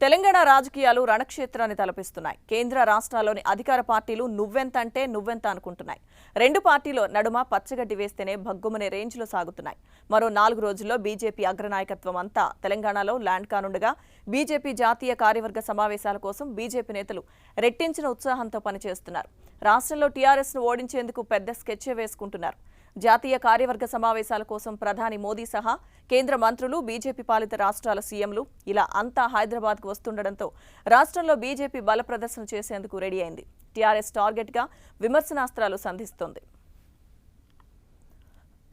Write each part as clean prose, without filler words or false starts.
తెలంగాణ రాజకీయాలు రణక్షేత్రాన్ని తలపిస్తున్నాయి. కేంద్ర రాష్ట్రాల్లోని అధికార పార్టీలు నువ్వెంత అంటే నువ్వెంత అనుకుంటున్నాయి. రెండు పార్టీల నడుమ పచ్చగడ్డి వేస్తేనే భగ్గుమనే రేంజ్లో సాగుతున్నాయి. మరో 4 రోజుల్లో బీజేపీ అగ్రనాయకత్వం అంతా తెలంగాణలో ల్యాండ్ కానుండగా బీజేపీ జాతీయ కార్యవర్గ సమావేశాల కోసం బీజేపీ నేతలు రెట్టించిన ఉత్సాహంతో పనిచేస్తున్నారు. రాష్ట్రంలో టీఆర్ఎస్ను ఓడించేందుకు పెద్ద స్కెచ్ వేసుకుంటున్నారు. జాతీయ కార్యవర్గ సమావేశాల కోసం ప్రధాని మోదీ సహా కేంద్ర మంత్రులు, బీజేపీ పాలిత రాష్ట్రాల సీఎంలు ఇలా అంతా హైదరాబాద్కు వస్తుండటంతో రాష్ట్రంలో బీజేపీ బల ప్రదర్శన చేసేందుకు రెడీ అయింది. టీఆర్ఎస్ టార్గెట్గా విమర్శనాస్త్రాలు సంధిస్తోంది.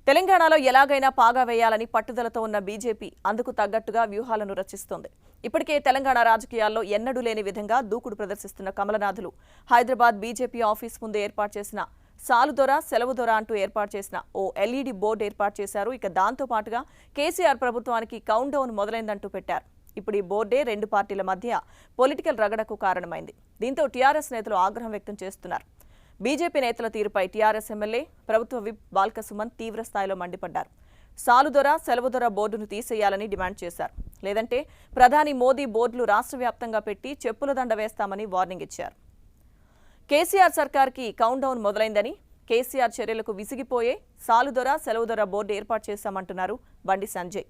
తెలంగాణలో ఎలాగైనా పాగా వేయాలని పట్టుదలతో ఉన్న బీజేపీ అందుకు తగ్గట్టుగా వ్యూహాలను రచిస్తోంది. ఇప్పటికే తెలంగాణ రాజకీయాల్లో ఎన్నడూ లేని విధంగా దూకుడు ప్రదర్శిస్తున్న కమలనాథులు హైదరాబాద్ బీజేపీ ఆఫీస్ ముందు ఏర్పాటు చేసిన సాలుదొర సెలవుదొర అంటూ ఏర్పాటు చేసిన ఓ ఎల్ఈడి బోర్డు ఏర్పాటు చేశారు. ఇక దాంతో పాటుగా కేసీఆర్ ప్రభుత్వానికి కౌంట్ డౌన్ మొదలైందంటూ పెట్టారు. ఇప్పుడు ఈ బోర్డే రెండు పార్టీల మధ్య పొలిటికల్ రగడకు కారణమైంది. దీంతో టీఆర్ఎస్ నేతలు ఆగ్రహం వ్యక్తం చేస్తున్నారు. బీజేపీ నేతల తీరుపై టీఆర్ఎస్ ఎమ్మెల్యే ప్రభుత్వ విప్ బాల్క సుమన్ తీవ్ర స్థాయిలో మండిపడ్డారు. సాలుదొర సెలవుదొర బోర్డును తీసేయాలని డిమాండ్ చేశారు. లేదంటే ప్రధాని మోదీ బోర్డులు రాష్ట్ర వ్యాప్తంగా పెట్టి చెప్పుల దండ వేస్తామని వార్నింగ్ ఇచ్చారు. కేసీఆర్ సర్కార్కి కౌంట్ డౌన్ మొదలైందని, కేసీఆర్ చర్యలకు విసిగిపోయే సాలుదొర సెలవుదొర బోర్డు ఏర్పాటు చేశామంటున్నారు బండి సంజయ్.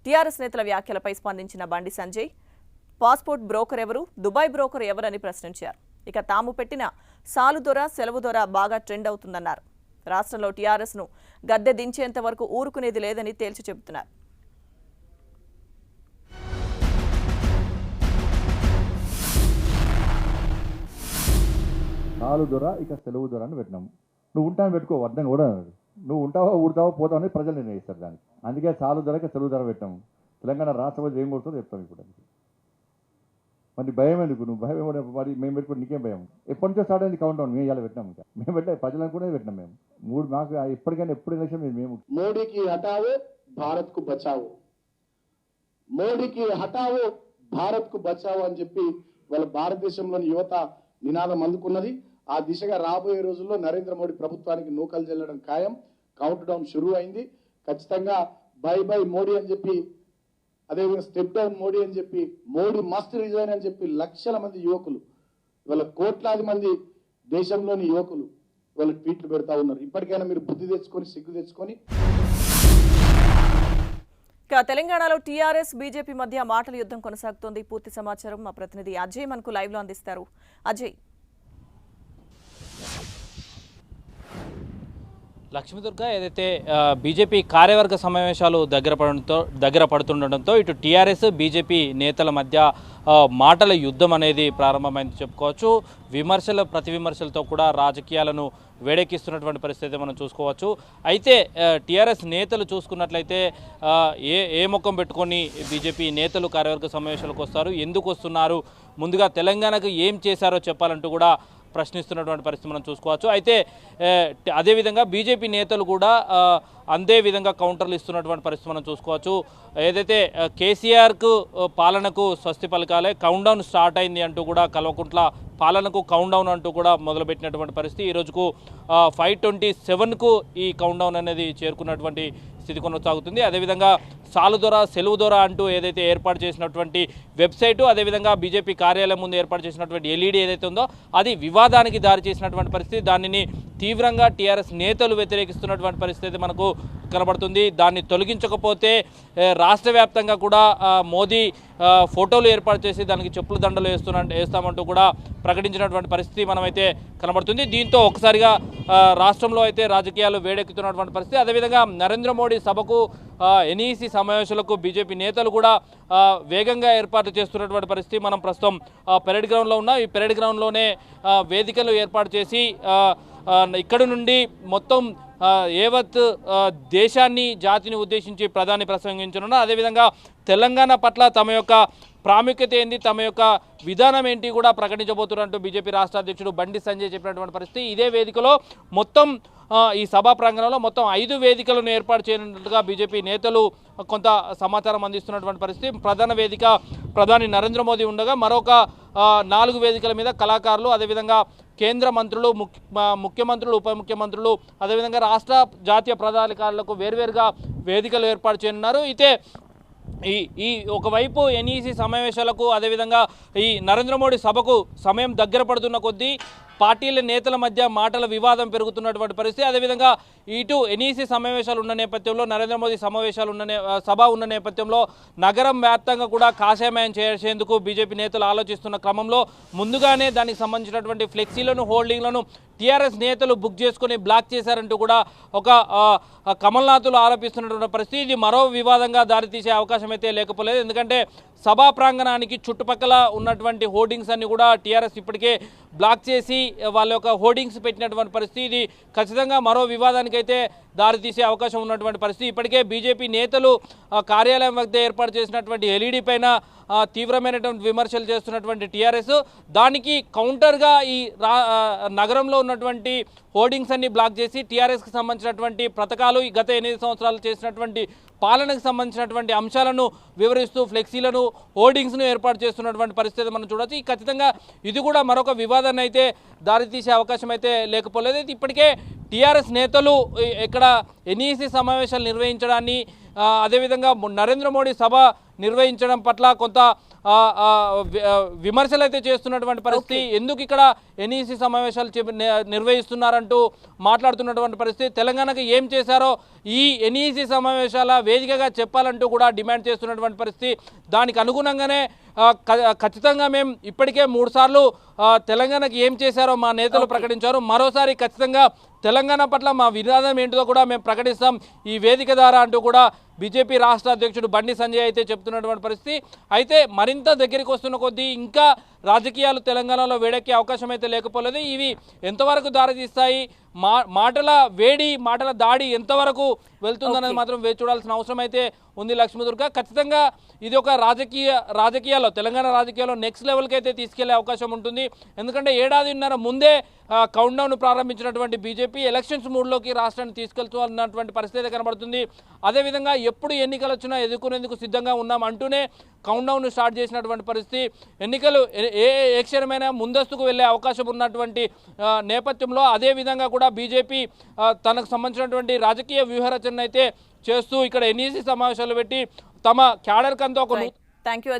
టీఆర్ఎస్ నేతల వ్యాఖ్యలపై స్పందించిన బండి సంజయ్ పాస్పోర్ట్ బ్రోకర్ ఎవరు, దుబాయ్ బ్రోకర్ ఎవరని ప్రశ్నించారు. ఇక తాము పెట్టిన సాలుదొర సెలవుదొర బాగా ట్రెండ్ అవుతుందన్నారు. రాష్ట్రంలో టీఆర్ఎస్ను గద్దె దించేంత వరకు ఊరుకునేది లేదని తేల్చి చెబుతున్నారు. సాలుదొర ఇక సెలవుదొర అని పెట్టినాం. నువ్వు ఉంటాను పెట్టుకో, అర్థం కూడా నువ్వు ఉంటావా ఊడతావా పోతావు అనేది ప్రజలు నిర్ణయిస్తారు దానికి. అందుకే సాలుదొర ఇక సెలవుదొర పెట్టాం. తెలంగాణ రాష్ట్రపతి ఏం కొడుతుందో చెప్తాం ఇప్పుడు. మరి భయం ఎందుకు? నువ్వు భయం మరి మేము పెట్టుకుని నీకేం భయం? ఎప్పటి నుంచో స్టార్ట్ అయింది కౌంట్ డౌన్. మేము ఇలా పెట్టినాం. ఇంకా మేము పెట్టలే, ప్రజలు అనుకునే పెట్టినాం. మేము మాకు ఎప్పటికైనా ఎప్పుడు ఎలక్షన్ మేము మోడీకి హటావో భారత్ కు బచావో, మోడీకి హటావో భారత్ కు బచావో అని చెప్పి వాళ్ళ భారతదేశంలోని యువత నినాదం అందుకున్నది. ఆ దిశగా రాబోయే రోజుల్లో నరేంద్ర మోడీ ప్రభుత్వానికి నూకలు చెల్లడం ఖాయం. కౌంట్ డౌన్ షురూ అయింది. ఖచ్చితంగా బై బై మోడీ అని చెప్పి, అదేవిధంగా స్టెప్ డౌన్ మోడీ అని చెప్పి, మోడీ మస్ట్ రిజైన్ అని చెప్పి లక్షల మంది యువకులు, ఇవాళ కోట్లాది మంది దేశంలోని యువకులు ఇవాళ ట్వీట్లు పెడతా ఉన్నారు. ఇప్పటికైనా మీరు బుద్ధి తెచ్చుకొని, సిగ్గు తెచ్చుకొని. ఇక తెలంగాణలో టీఆర్ఎస్ బీజేపీ మధ్య మాటల యుద్ధం కొనసాగుతోంది. పూర్తి సమాచారం మా ప్రతినిధి అజయ్ మనకు లైవ్ లో అందిస్తారు. అజయ్. లక్ష్మీదుర్గ, ఏదైతే బీజేపీ కార్యవర్గ సమావేశాలు దగ్గర పడుతుండటంతో ఇటు టీఆర్ఎస్ బీజేపీ నేతల మధ్య మాటల యుద్ధం అనేది ప్రారంభమైంది చెప్పుకోవచ్చు. విమర్శలు ప్రతి విమర్శలతో కూడా రాజకీయాలను వేడెక్కిస్తున్నటువంటి పరిస్థితి మనం చూసుకోవచ్చు. అయితే టీఆర్ఎస్ నేతలు చూసుకున్నట్లయితే ఏ ముఖం పెట్టుకొని బీజేపీ నేతలు కార్యవర్గ సమావేశాలకు వస్తారు, ఎందుకు వస్తున్నారు, ముందుగా తెలంగాణకు ఏం చేశారో చెప్పాలంటూ కూడా ప్రశ్నిస్తున్నటువంటి పరిస్థితి మనం చూసుకోవచ్చు. అయితే అదేవిధంగా బీజేపీ నేతలు కూడా అందే విధంగా కౌంటర్లు ఇస్తున్నటువంటి పరిస్థితి మనం చూసుకోవచ్చు. ఏదైతే కేసీఆర్కు పాలనకు స్వస్తి పలకాలే, కౌంట్ డౌన్ స్టార్ట్ అయింది అంటూ కూడా కల్వకుంట్ల పాలనకు కౌంట్ డౌన్ అంటూ కూడా మొదలుపెట్టినటువంటి పరిస్థితి. ఈ రోజుకు 5:27కు ఈ కౌంట్ డౌన్ అనేది చేరుకున్నటువంటి స్థితి కొనసాగుతుంది. అదేవిధంగా సాలుదొర సెలవుదొర అంటూ ఏదైతే ఏర్పాటు చేసినటువంటి వెబ్సైటు, అదేవిధంగా బీజేపీ కార్యాలయం ముందు ఏర్పాటు చేసినటువంటి ఎల్ఈడి ఏదైతే ఉందో అది వివాదానికి దారి చేసినటువంటి పరిస్థితి. దానిని తీవ్రంగా టీఆర్ఎస్ నేతలు వ్యతిరేకిస్తున్నటువంటి పరిస్థితి మనకు కనబడుతుంది. దాన్ని తొలగించకపోతే రాష్ట్ర వ్యాప్తంగా కూడా మోదీ ఫోటోలు ఏర్పాటు చేసి దానికి చెప్పుల దండలు వేస్తామంటూ కూడా ప్రకటించినటువంటి పరిస్థితి మనమైతే కనబడుతుంది. దీంతో ఒకసారిగా రాష్ట్రంలో అయితే రాజకీయాలు వేడెక్కుతున్నటువంటి పరిస్థితి. అదేవిధంగా నరేంద్ర మోడీ సభకు ఎన్ఈసీ సమావేశాలకు బీజేపీ నేతలు కూడా వేగంగా ఏర్పాటు చేస్తున్నటువంటి పరిస్థితి. మనం ప్రస్తుతం పెరేడ్ గ్రౌండ్లో ఉన్నాం. ఈ పెరేడ్ గ్రౌండ్లోనే వేదికలు ఏర్పాటు చేసి ఇక్కడ నుండి మొత్తం యావత్ దేశాన్ని జాతిని ఉద్దేశించి ప్రధాని ప్రసంగించనున్నారు. అదేవిధంగా తెలంగాణ పట్ల తమ యొక్క ప్రాముఖ్యత ఏంది, తమ యొక్క విధానం ఏంటి కూడా ప్రకటించబోతున్నట్టు బీజేపీ రాష్ట్ర అధ్యక్షుడు బండి సంజయ్ చెప్పినటువంటి పరిస్థితి. ఇదే వేదికలో మొత్తం ఈ సభా ప్రాంగణంలో మొత్తం 5 వేదికలను ఏర్పాటు చేయనున్నట్టుగా బీజేపీ నేతలు కొంత సమాచారం అందిస్తున్నటువంటి పరిస్థితి. ప్రధాన వేదిక ప్రధాని నరేంద్ర మోదీ ఉండగా మరొక 4 వేదికల మీద కళాకారులు, అదేవిధంగా కేంద్ర మంత్రులు, ముఖ్యమంత్రులు, ఉప ముఖ్యమంత్రులు, అదేవిధంగా రాష్ట్ర జాతీయ ప్రధానికారులకు వేర్వేరుగా వేదికలు ఏర్పాటు చేయనున్నారు. అయితే ఈ ఒకవైపు ఎన్ఈసి సమావేశాలకు అదేవిధంగా ఈ నరేంద్ర మోడీ సభకు సమయం దగ్గర పడుతున్న కొద్దీ పార్టీల నేతల మధ్య మాటల వివాదం పెరుగుతున్నటువంటి పరిస్థితి. అదేవిధంగా ఇటు ఎన్ఈసి సమావేశాలు ఉన్న నేపథ్యంలో నరేంద్ర మోదీ సమావేశాలు సభ ఉన్న నేపథ్యంలో నగరం వ్యాప్తంగా కూడా కాషాయమయం చేసేందుకు బీజేపీ నేతలు ఆలోచిస్తున్న క్రమంలో ముందుగానే దానికి సంబంధించినటువంటి ఫ్లెక్సీలను హోల్డింగ్లను టీఆర్ఎస్ నేతలు బుక్ చేసుకుని బ్లాక్ చేశారంటూ కూడా ఒక కమల్నాథులు ఆరోపిస్తున్నటువంటి పరిస్థితి. ఇది మరో వివాదంగా దారితీసే అవకాశం అయితే లేకపోలేదు. ఎందుకంటే సభా ప్రాంగణానికి చుట్టుపక్కల ఉన్నటువంటి హోర్డింగ్స్ అన్ని కూడా టీఆర్ఎస్ ఇప్పటికే బ్లాక్ చేసి వాళ్ళ యొక్క హోర్డింగ్స్ పెట్టినటువంటి పరిస్థితి. ఇది ఖచ్చితంగా మరో వివాదానికైతే దారితీసే అవకాశం ఉన్నటువంటి పరిస్థితి. ఇప్పటికే బీజేపీ నేతలు కార్యాలయం వద్ద ఏర్పాటు చేసినటువంటి ఎల్ఈడి పైన తీవ్రమైనటువంటి విమర్శలు చేస్తున్నటువంటి టీఆర్ఎస్ దానికి కౌంటర్గా ఈ నగరంలో ఉన్నటువంటి హోర్డింగ్స్ అన్ని బ్లాక్ చేసి టీఆర్ఎస్కి సంబంధించినటువంటి పథకాలు ఈ గత 8 సంవత్సరాలు చేసినటువంటి పాలనకు సంబంధించినటువంటి అంశాలను వివరిస్తూ ఫ్లెక్సీలను హోర్డింగ్స్ను ఏర్పాటు చేస్తున్నటువంటి పరిస్థితి మనం చూడవచ్చు. ఖచ్చితంగా ఇది కూడా మరొక వివాదాన్ని అయితే దారితీసే అవకాశం అయితే లేకపోలేదు. ఇప్పటికే టీఆర్ఎస్ నేతలు ఇక్కడ ఎన్ఈసి సమావేశాలు నిర్వహించడాన్ని అదేవిధంగా నరేంద్ర మోడీ సభ నిర్వహించడం పట్ల కొంత విమర్శలు అయితే చేస్తున్నటువంటి పరిస్థితి. ఎందుకు ఇక్కడ ఎన్ఈసి సమావేశాలు నిర్వహిస్తున్నారంటూ మాట్లాడుతున్నటువంటి పరిస్థితి. తెలంగాణకు ఏం చేశారో ఈ ఎన్ఈసి సమావేశాల వేదికగా చెప్పాలంటూ కూడా డిమాండ్ చేస్తున్నటువంటి పరిస్థితి. దానికి అనుగుణంగానే ఖచ్చితంగా మేము ఇప్పటికే 3 సార్లు తెలంగాణకు ఏం చేశారో మా నేతలు ప్రకటించారు. మరోసారి ఖచ్చితంగా తెలంగాణ పట్ల మా విధానం ఏంటిదో కూడా మేము ప్రకటిస్తాం ఈ వేదిక ద్వారా అంటూ కూడా బీజేపీ రాష్ట్ర అధ్యక్షుడు బండి సంజయ్ అయితే చెప్తున్నటువంటి పరిస్థితి. అయితే మరింత దగ్గరికి వస్తున్న కొద్దీ ఇంకా రాజకీయాలు తెలంగాణలో వేడెక్కే అవకాశం అయితే లేకపోలేదు. ఇవి ఎంతవరకు దారితీస్తాయి, మాటల వేడి మాటల దాడి ఎంతవరకు వెళ్తుందనేది మాత్రం వేచి చూడాల్సిన అవసరం అయితే ఉంది లక్ష్మీదుర్గ. ఖచ్చితంగా ఇది ఒక రాజకీయాల్లో తెలంగాణ రాజకీయాల్లో నెక్స్ట్ లెవెల్కి అయితే తీసుకెళ్లే అవకాశం ఉంటుంది. ఎందుకంటే 1.5 ఏళ్ల ముందే కౌంట్డౌన్ ప్రారంభించినటువంటి బీజేపీ ఎలక్షన్స్ మూడ్లోకి రాష్ట్రాన్ని తీసుకెళ్తున్నటువంటి పరిస్థితి కనబడుతుంది. అదేవిధంగా ఎప్పుడు ఎన్నికలు వచ్చినా ఎదుర్కొనేందుకు సిద్ధంగా ఉన్నాం అంటూనే కౌంట్డౌన్ స్టార్ట్ చేసినటువంటి పరిస్థితి. ఎన్నికలు ఏ క్షణమైనా ముందస్తుకు వెళ్ళే అవకాశం ఉన్నటువంటి నేపథ్యంలో అదేవిధంగా కూడా బీజేపీ తనకు సంబంధించినటువంటి రాజకీయ వ్యూహరచన అయితే చేస్తూ ఇక్కడ ఎన్ఈసి సమావేశాలు పెట్టి తమ క్యాడర్ కంతా ఒక థ్యాంక్ యూ.